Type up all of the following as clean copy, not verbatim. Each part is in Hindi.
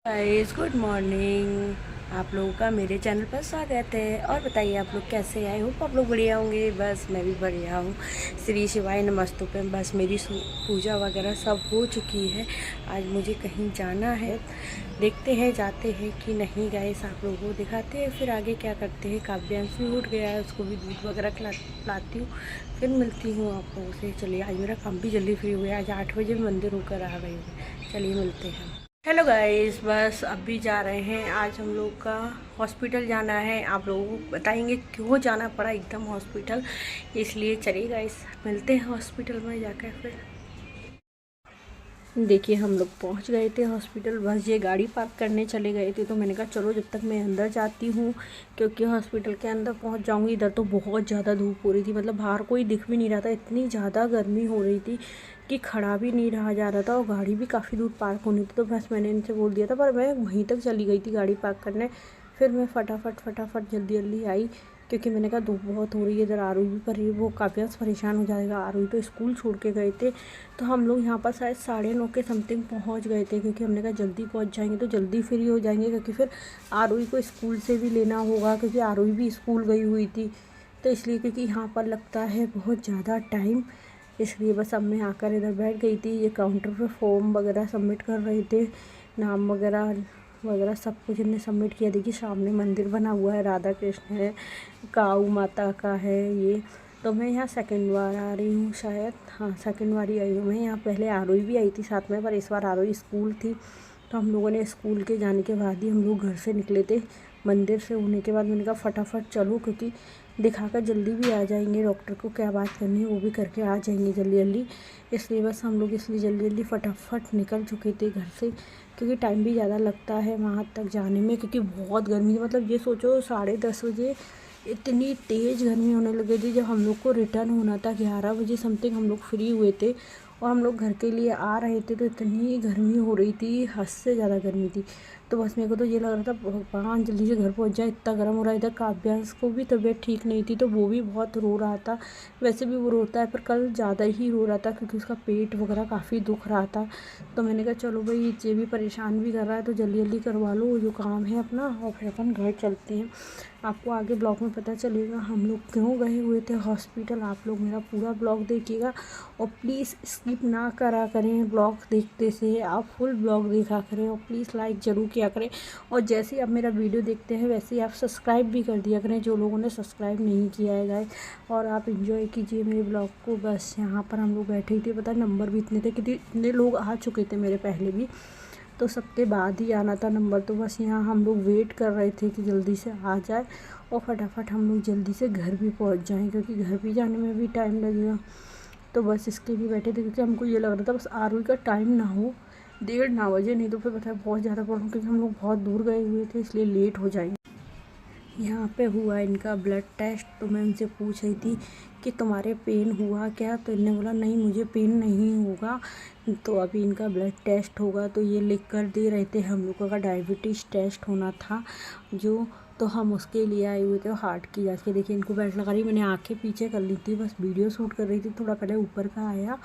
Guys good morning. आप लोगों का मेरे चैनल पर स्वागत है। और बताइए आप लोग कैसे आए हो। आप लोग बढ़िया होंगे। बस मैं भी बढ़िया हूँ। श्री शिवाय नमस्तुभ्यं। पे बस मेरी पूजा वगैरह सब हो चुकी है। आज मुझे कहीं जाना है, देखते हैं जाते हैं कि नहीं। गाइस आप लोगों को दिखाते हैं फिर आगे क्या करते हैं। काव्यांश भी उठ गया है, उसको भी दूध वगैरह खिलाती हूँ, फिर मिलती हूँ आप लोगों से। चलिए आज मेरा काम भी जल्दी फ्री हो गया। आज 8 बजे मंदिर होकर आ गई हूँ। चलिए मिलते हैं। हेलो गाइस, बस अभी जा रहे हैं। आज हम लोग का हॉस्पिटल जाना है। आप लोगों को बताएंगे क्यों जाना पड़ा एकदम हॉस्पिटल, इसलिए चलिए गाइस मिलते हैं हॉस्पिटल में जाकर। फिर देखिए हम लोग पहुंच गए थे हॉस्पिटल। बस ये गाड़ी पार्क करने चले गए थे, तो मैंने कहा चलो जब तक मैं अंदर जाती हूँ, क्योंकि हॉस्पिटल के अंदर पहुंच जाऊंगी। इधर तो बहुत ज़्यादा धूप हो रही थी, मतलब बाहर कोई दिख भी नहीं रहा था, इतनी ज़्यादा गर्मी हो रही थी कि खड़ा भी नहीं रहा जा रहा था। और गाड़ी भी काफ़ी दूर पार्क होनी थी, तो बस मैंने इनसे बोल दिया था, पर मैं वहीं तक चली गई थी गाड़ी पार्क करने। फिर मैं फटाफट जल्दी जल्दी आई, क्योंकि मैंने कहा धूप बहुत हो रही है। इधर आरुई भी पर वो काफ़ी परेशान हो जाएगा। आरुई तो स्कूल छोड़ के गए थे, तो हम लोग यहाँ पर शायद 9:30 के समथिंग पहुँच गए थे, क्योंकि हमने कहा जल्दी पहुँच जाएंगे तो जल्दी फ्री हो जाएंगे, क्योंकि फिर आरुई को स्कूल से भी लेना होगा, क्योंकि आरुई भी स्कूल गई हुई थी। तो इसलिए क्योंकि यहाँ पर लगता है बहुत ज़्यादा टाइम, इसलिए बस अब मैं आकर इधर बैठ गई थी। ये काउंटर पे फॉर्म वगैरह सबमिट कर रहे थे, नाम वगैरह वगैरह सब कुछ इन्हें सबमिट किया। देखिए सामने मंदिर बना हुआ है, राधा कृष्ण है, काऊ माता का है ये। तो मैं यहाँ सेकंड बार आ रही हूँ शायद, हाँ सेकंड बार ही आई हूँ मैं यहाँ। पहले आरोही भी आई थी साथ में, पर इस बार आरोही स्कूल थी। तो हम लोगों ने स्कूल के जाने के बाद ही हम लोग घर से निकले थे। मंदिर से होने के बाद मैंने कहा फटाफट चलो, क्योंकि दिखाकर जल्दी भी आ जाएंगे। डॉक्टर को क्या बात करनी है वो भी करके आ जाएंगे जल्दी जल्दी। इसलिए बस हम लोग इसलिए जल्दी जल्दी फटाफट निकल चुके थे घर से, क्योंकि टाइम भी ज़्यादा लगता है वहाँ तक जाने में, क्योंकि बहुत गर्मी थी। मतलब ये सोचो 10:30 बजे इतनी तेज़ गर्मी होने लगी थी। जब हम लोग को रिटर्न होना था 11 बजे समथिंग हम लोग फ्री हुए थे, और हम लोग घर के लिए आ रहे थे, तो इतनी गर्मी हो रही थी, हद से ज़्यादा गर्मी थी। तो बस मेरे को तो ये लग रहा था भगवान जल्दी से घर पहुंच जाए, इतना गर्म हो रहा है। इधर काव्यांश को भी तबीयत ठीक नहीं थी, तो वो भी बहुत रो रहा था। वैसे भी वो रोता है, पर कल ज़्यादा ही रो रहा था, क्योंकि उसका पेट वगैरह काफ़ी दुख रहा था। तो मैंने कहा चलो भाई ये भी परेशान भी कर रहा है, तो जल्दी जल्दी करवा लो जो काम है अपना, और फिर अपन घर चलते हैं। आपको आगे ब्लॉग में पता चलेगा हम लोग क्यों गए हुए थे हॉस्पिटल। आप लोग मेरा पूरा ब्लॉग देखिएगा, और प्लीज़ स्किप ना करा करें। ब्लॉग देखते से आप फुल ब्लॉग देखा करें, और प्लीज़ लाइक ज़रूर किया करें। और जैसे ही आप मेरा वीडियो देखते हैं वैसे ही आप सब्सक्राइब भी कर दिया करें, जो लोगों ने सब्सक्राइब नहीं किया है गाइस। और आप इंजॉय कीजिए मेरे ब्लॉग को। बस यहाँ पर हम लोग बैठे ही थे, पता नंबर भी इतने थे कि इतने लोग आ चुके थे मेरे पहले भी, तो सबके बाद ही आना था नंबर। तो बस यहाँ हम लोग वेट कर रहे थे कि जल्दी से आ जाए, और फटाफट हम लोग जल्दी से घर भी पहुँच जाएँ, क्योंकि घर भी जाने में भी टाइम लगेगा। तो बस इसके भी बैठे थे, क्योंकि हमको ये लग रहा था बस आरुई का टाइम ना हो, 1:30 ना बजे, नहीं तो फिर पता है बहुत ज़्यादा प्रॉब्लम, क्योंकि हम लोग बहुत दूर गए हुए थे, इसलिए लेट हो जाएंगे। यहाँ पे हुआ इनका ब्लड टेस्ट, तो मैं उनसे पूछ रही थी कि तुम्हारे पेन हुआ क्या, तो इन्होंने बोला नहीं मुझे पेन नहीं होगा। तो अभी इनका ब्लड टेस्ट होगा, तो ये लिख कर दे रहे थे। हम लोगों का डायबिटीज़ टेस्ट होना था जो, तो हम उसके लिए आए हुए थे। हार्ट की जाँच के, देखिए इनको बेल्ट लगा रही, मैंने आंखें पीछे कर ली थी, बस वीडियो शूट कर रही थी। थोड़ा पहले ऊपर का आया,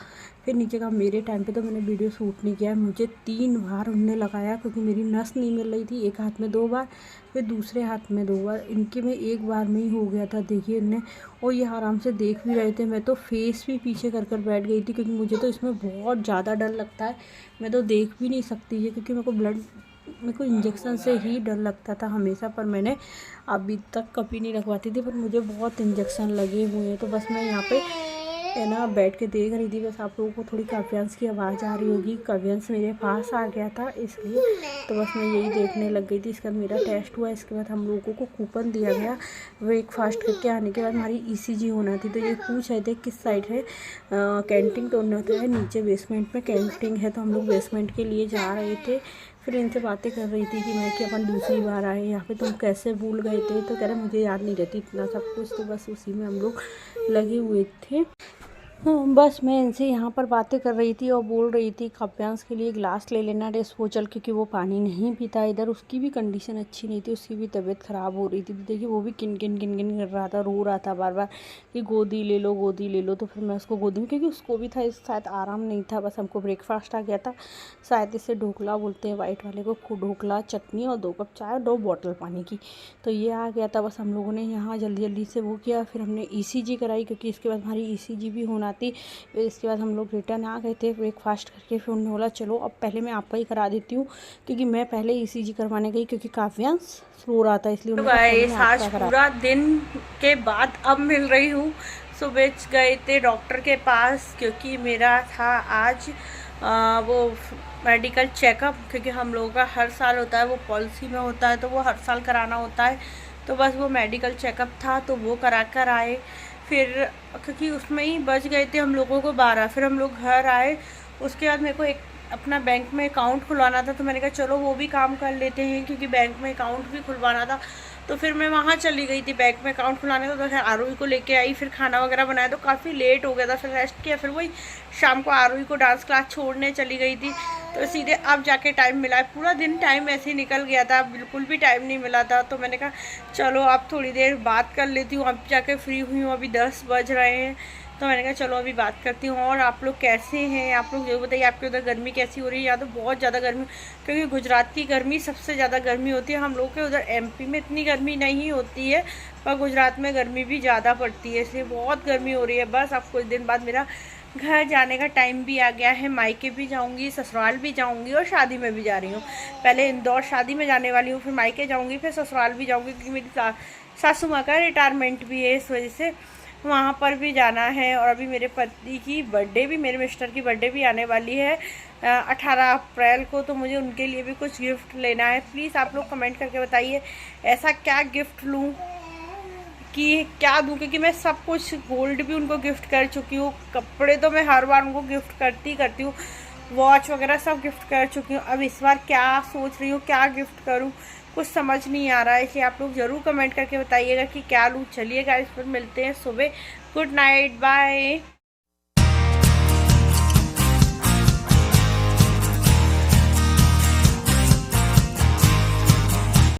फिर नीचे का। मेरे टाइम पे तो मैंने वीडियो शूट नहीं किया। मुझे 3 बार उनने लगाया, क्योंकि मेरी नस नहीं मिल रही थी। एक हाथ में 2 बार, फिर दूसरे हाथ में 2 बार। इनके में 1 बार में ही हो गया था, देखिए इनने। और ये आराम से देख भी रहे थे। मैं तो फेस भी पीछे कर कर बैठ गई थी, क्योंकि मुझे तो इसमें बहुत ज़्यादा डर लगता है। मैं तो देख भी नहीं सकती है, क्योंकि मेरे को इंजेक्शन से ही डर लगता था हमेशा। पर मैंने अभी तक कभी नहीं लगवाती थी, पर मुझे बहुत इंजेक्शन लगे हुए हैं। तो बस मैं यहाँ पे है ना बैठ के देख रही थी। बस आप लोगों को थोड़ी काव्यांश की आवाज़ आ रही होगी, काव्यांश मेरे पास आ गया था इसलिए। तो बस मैं यही देखने लग गई थी। इसका मेरा टेस्ट हुआ, इसके बाद हम लोगों को कूपन दिया गया। ब्रेकफास्ट करके आने के बाद हमारी ईसीजी होना थी, तो ये पूछ रहे थे किस साइड है कैंटीन। तो उन्होंने है नीचे बेसमेंट में कैंटीन है, तो हम लोग बेसमेंट के लिए जा रहे थे। फिर इनसे बातें कर रही थी कि मैं कि अपन दूसरी बार आए यहाँ पे, तुम कैसे भूल गए थे। तो कह रहे मुझे याद नहीं रहती इतना सब कुछ। तो बस उसी में हम लोग लगे हुए थे। हाँ, बस मैं इनसे यहाँ पर बातें कर रही थी और बोल रही थी काव्यांश के लिए गिलास ले लेना डिस्पोजल, क्योंकि वो पानी नहीं पीता। इधर उसकी भी कंडीशन अच्छी नहीं थी, उसकी भी तबीयत ख़राब हो रही थी। तो देखिए वो भी किन किन किन किन कर रहा था, रो रहा था बार बार कि गोदी ले लो गोदी ले लो। तो फिर मैं उसको गोदी में, क्योंकि उसको भी था शायद आराम नहीं था, बस हमको ब्रेकफास्ट आ गया था, शायद इसे ढोकला बोलते हैं वाइट वाले को, ढोकला चटनी और 2 कप चाय और 2 बॉटल पानी की। तो ये आ गया था। बस हम लोगों ने यहाँ जल्दी जल्दी से वो किया, फिर हमने ECG कराई, क्योंकि इसके बाद हमारी ECG भी होना थी। फिर इसके बाद हम लोग रिटर्न आ गए थे ब्रेकफास्ट करके। फिर उन्होंने बोला चलो अब पहले मैं आपका ही करा देती हूँ, क्योंकि मैं पहले ECG करवाने गई, क्योंकि काव्यांश रो रहा था, इसलिए उन्होंने कहा पहले मैं आपका करा। पूरा दिन के बाद अब मिल रही हूँ। सुबह गए थे डॉक्टर के पास, क्योंकि मेरा था आज वो मेडिकल चेकअप, क्योंकि हम लोगों का हर साल होता है, वो पॉलिसी में होता है, तो वो हर साल कराना होता है। तो बस वो मेडिकल चेकअप था, तो वो करा कर आए। फिर क्योंकि उसमें ही बच गए थे हम लोगों को 12। फिर हम लोग घर आए, उसके बाद मेरे को एक अपना बैंक में अकाउंट खुलवाना था, तो मैंने कहा चलो वो भी काम कर लेते हैं, क्योंकि बैंक में अकाउंट भी खुलवाना था। तो फिर मैं वहाँ चली गई थी बैंक में अकाउंट खुलाने को। तो फिर आरोही को लेके आई, फिर खाना वगैरह बनाया, तो काफ़ी लेट हो गया था। फिर रेस्ट किया, फिर वही शाम को आरोही को डांस क्लास छोड़ने चली गई थी। तो सीधे अब जाके टाइम मिला है। पूरा दिन टाइम ऐसे ही निकल गया था, बिल्कुल भी टाइम नहीं मिला था। तो मैंने कहा चलो अब थोड़ी देर बात कर लेती हूँ, अब जाके फ्री हुई हूँ, अभी 10 बज रहे हैं। तो मैंने कहा चलो अभी बात करती हूँ। और आप लोग कैसे हैं, आप लोग जरूर बताइए आपके उधर गर्मी कैसी हो रही है। यहाँ तो बहुत ज़्यादा गर्मी, क्योंकि गुजरात की गर्मी सबसे ज़्यादा गर्मी होती है। हम लोग के उधर MP में इतनी गर्मी नहीं होती है, पर गुजरात में गर्मी भी ज़्यादा पड़ती है, इसलिए बहुत गर्मी हो रही है। बस अब कुछ दिन बाद मेरा घर जाने का टाइम भी आ गया है। मायके भी जाऊंगी, ससुराल भी जाऊंगी और शादी में भी जा रही हूँ। पहले इंदौर शादी में जाने वाली हूँ, फिर मायके जाऊंगी, फिर ससुराल भी जाऊंगी, क्योंकि मेरी सासू माँ का रिटायरमेंट भी है, इस वजह से वहाँ पर भी जाना है। और अभी मेरे पति की बर्थडे भी, मेरे मिस्टर की बर्थडे भी आने वाली है 18 अप्रैल को। तो मुझे उनके लिए भी कुछ गिफ्ट लेना है। प्लीज़ आप लोग कमेंट करके बताइए ऐसा क्या गिफ्ट लूँ कि क्या दूँ, क्योंकि मैं सब कुछ गोल्ड भी उनको गिफ्ट कर चुकी हूँ, कपड़े तो मैं हर बार उनको गिफ्ट करती हूँ, वॉच वगैरह सब गिफ्ट कर चुकी हूँ। अब इस बार क्या सोच रही हूँ, क्या गिफ्ट करूँ, कुछ समझ नहीं आ रहा है। इसलिए आप लोग ज़रूर कमेंट करके बताइएगा कि क्या लूँ। चलिएगा इस पर मिलते हैं सुबह। Good night, bye.